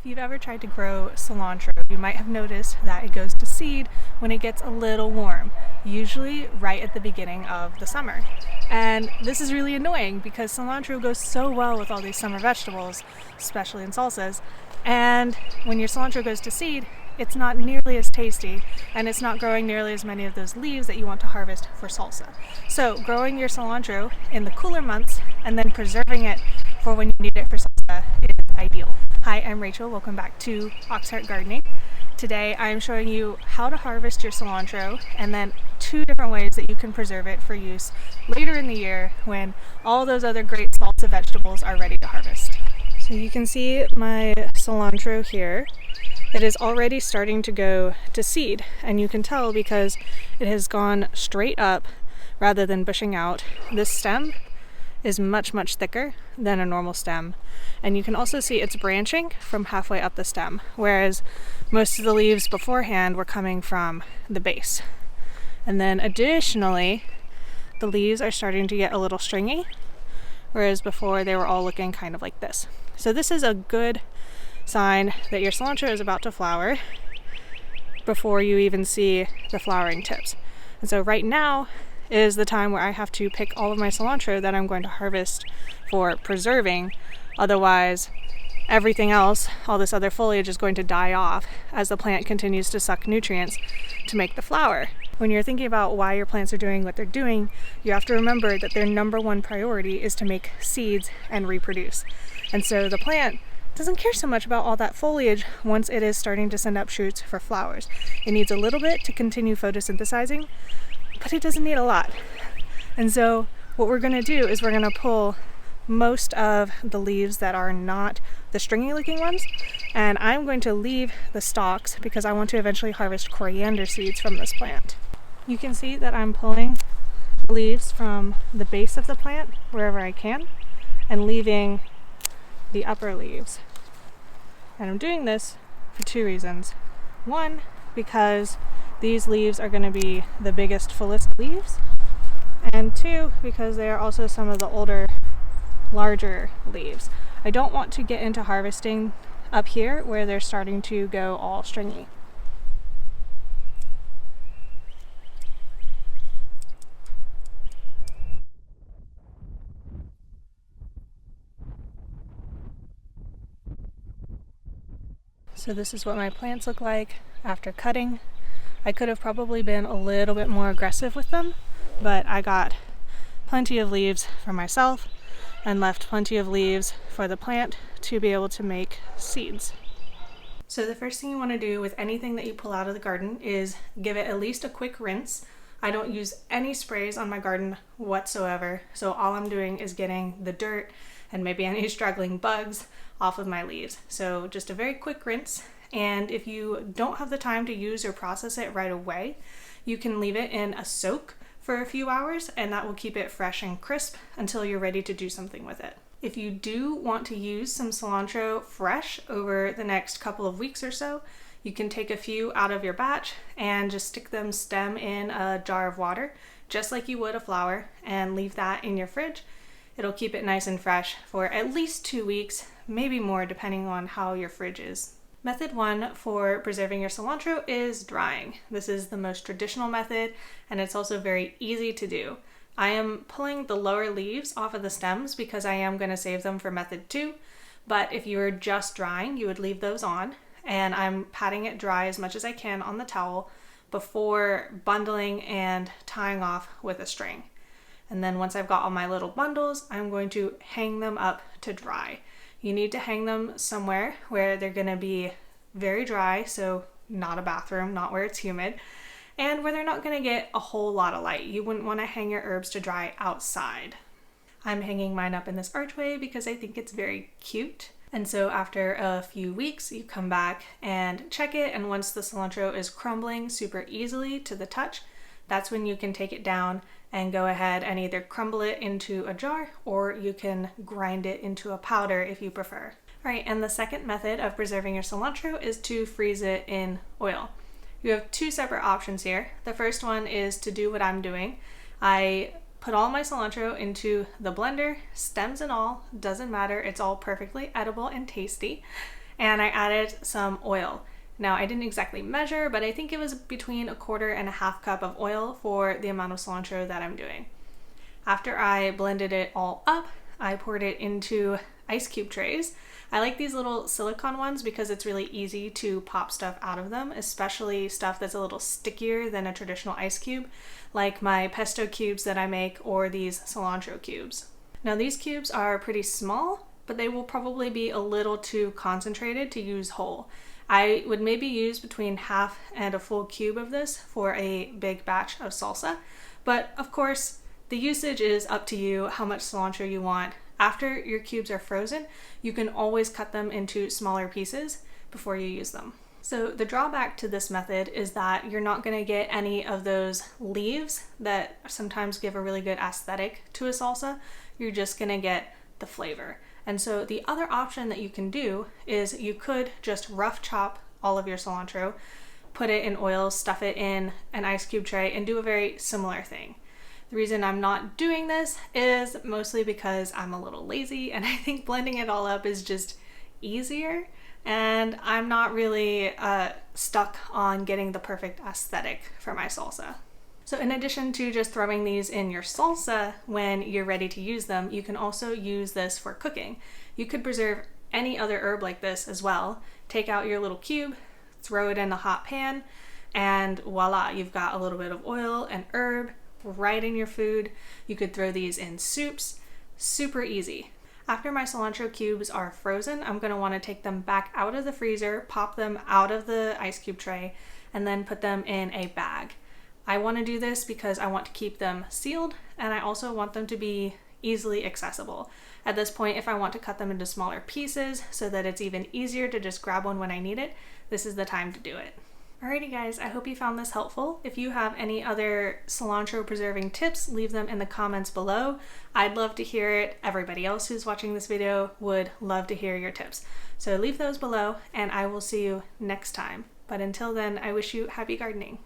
If you've ever tried to grow cilantro, you might have noticed that it goes to seed when it gets a little warm, usually right at the beginning of the summer. And this is really annoying because cilantro goes so well with all these summer vegetables, especially in salsas. And when your cilantro goes to seed, it's not nearly as tasty, and it's not growing nearly as many of those leaves that you want to harvest for salsa. So growing your cilantro in the cooler months and then preserving it for when you need it for salsa is ideal. Hi, I'm Rachel. Welcome back to Auxhart Gardening. Today I'm showing you how to harvest your cilantro and then 2 different ways that you can preserve it for use later in the year when all those other great salsa vegetables are ready to harvest. So you can see my cilantro here. It is already starting to go to seed, and you can tell because it has gone straight up rather than bushing out. This stem is much thicker than a normal stem, and you can also see it's branching from halfway up the stem, whereas most of the leaves beforehand were coming from the base. And then additionally, the leaves are starting to get a little stringy, whereas before they were all looking kind of like this. So this is a good sign that your cilantro is about to flower before you even see the flowering tips. And so right now is the time where I have to pick all of my cilantro that I'm going to harvest for preserving. Otherwise, everything else, all this other foliage, is going to die off as the plant continues to suck nutrients to make the flower. When you're thinking about why your plants are doing what they're doing, you have to remember that their number one priority is to make seeds and reproduce. And so the plant doesn't care so much about all that foliage once it is starting to send up shoots for flowers. It needs a little bit to continue photosynthesizing, but it doesn't need a lot. And so what we're going to do is we're going to pull most of the leaves that are not the stringy looking ones, and I'm going to leave the stalks because I want to eventually harvest coriander seeds from this plant. You can see that I'm pulling leaves from the base of the plant wherever I can and leaving the upper leaves. And I'm doing this for 2 reasons. One, because these leaves are going to be the biggest, fullest leaves. And 2, because they are also some of the older, larger leaves. I don't want to get into harvesting up here where they're starting to go all stringy. So this is what my plants look like after cutting. I could have probably been a little bit more aggressive with them, but I got plenty of leaves for myself and left plenty of leaves for the plant to be able to make seeds. So the first thing you want to do with anything that you pull out of the garden is give it at least a quick rinse. I don't use any sprays on my garden whatsoever, so all I'm doing is getting the dirt and maybe any struggling bugs off of my leaves. So just a very quick rinse, and if you don't have the time to use or process it right away, you can leave it in a soak for a few hours, and that will keep it fresh and crisp until you're ready to do something with it. If you do want to use some cilantro fresh over the next couple of weeks or so, you can take a few out of your batch and just stick them stem in a jar of water, just like you would a flower, and leave that in your fridge. It'll keep it nice and fresh for at least 2 weeks, maybe more depending on how your fridge is. Method 1 for preserving your cilantro is drying. This is the most traditional method, and it's also very easy to do. I am pulling the lower leaves off of the stems because I am going to save them for method 2, but if you were just drying, you would leave those on, and I'm patting it dry as much as I can on the towel before bundling and tying off with a string. And then once I've got all my little bundles, I'm going to hang them up to dry. You need to hang them somewhere where they're going to be very dry, so not a bathroom, not where it's humid, and where they're not going to get a whole lot of light. You wouldn't want to hang your herbs to dry outside. I'm hanging mine up in this archway because I think it's very cute. And so after a few weeks, you come back and check it, and once the cilantro is crumbling super easily to the touch, that's when you can take it down and go ahead and either crumble it into a jar, or you can grind it into a powder if you prefer. All right, and the second method of preserving your cilantro is to freeze it in oil. You have 2 separate options here. The first one is to do what I'm doing. I put all my cilantro into the blender, stems and all, doesn't matter, it's all perfectly edible and tasty. and I added some oil. Now, I didn't exactly measure, but I think it was between 1/4 and 1/2 cup of oil for the amount of cilantro that I'm doing. After I blended it all up, I poured it into ice cube trays. I like these little silicone ones because it's really easy to pop stuff out of them, especially stuff that's a little stickier than a traditional ice cube, like my pesto cubes that I make or these cilantro cubes. Now, these cubes are pretty small, but they will probably be a little too concentrated to use whole. I would maybe use between half and a full cube of this for a big batch of salsa, but of course, the usage is up to you, how much cilantro you want. After your cubes are frozen, you can always cut them into smaller pieces before you use them. So the drawback to this method is that you're not going to get any of those leaves that sometimes give a really good aesthetic to a salsa. You're just going to get the flavor. And so the other option that you can do is you could just rough chop all of your cilantro, put it in oil, stuff it in an ice cube tray, and do a very similar thing. The reason I'm not doing this is mostly because I'm a little lazy and I think blending it all up is just easier, and I'm not really stuck on getting the perfect aesthetic for my salsa. So in addition to just throwing these in your salsa when you're ready to use them, you can also use this for cooking. You could preserve any other herb like this as well. Take out your little cube, throw it in a hot pan, and voila, you've got a little bit of oil and herb right in your food. You could throw these in soups, super easy. After my cilantro cubes are frozen, I'm going to want to take them back out of the freezer, pop them out of the ice cube tray, and then put them in a bag. I want to do this because I want to keep them sealed, and I also want them to be easily accessible. At this point, if I want to cut them into smaller pieces so that it's even easier to just grab one when I need it, this is the time to do it. Alrighty guys, I hope you found this helpful. If you have any other cilantro preserving tips, leave them in the comments below. I'd love to hear it. Everybody else who's watching this video would love to hear your tips. So leave those below and I will see you next time. But until then, I wish you happy gardening.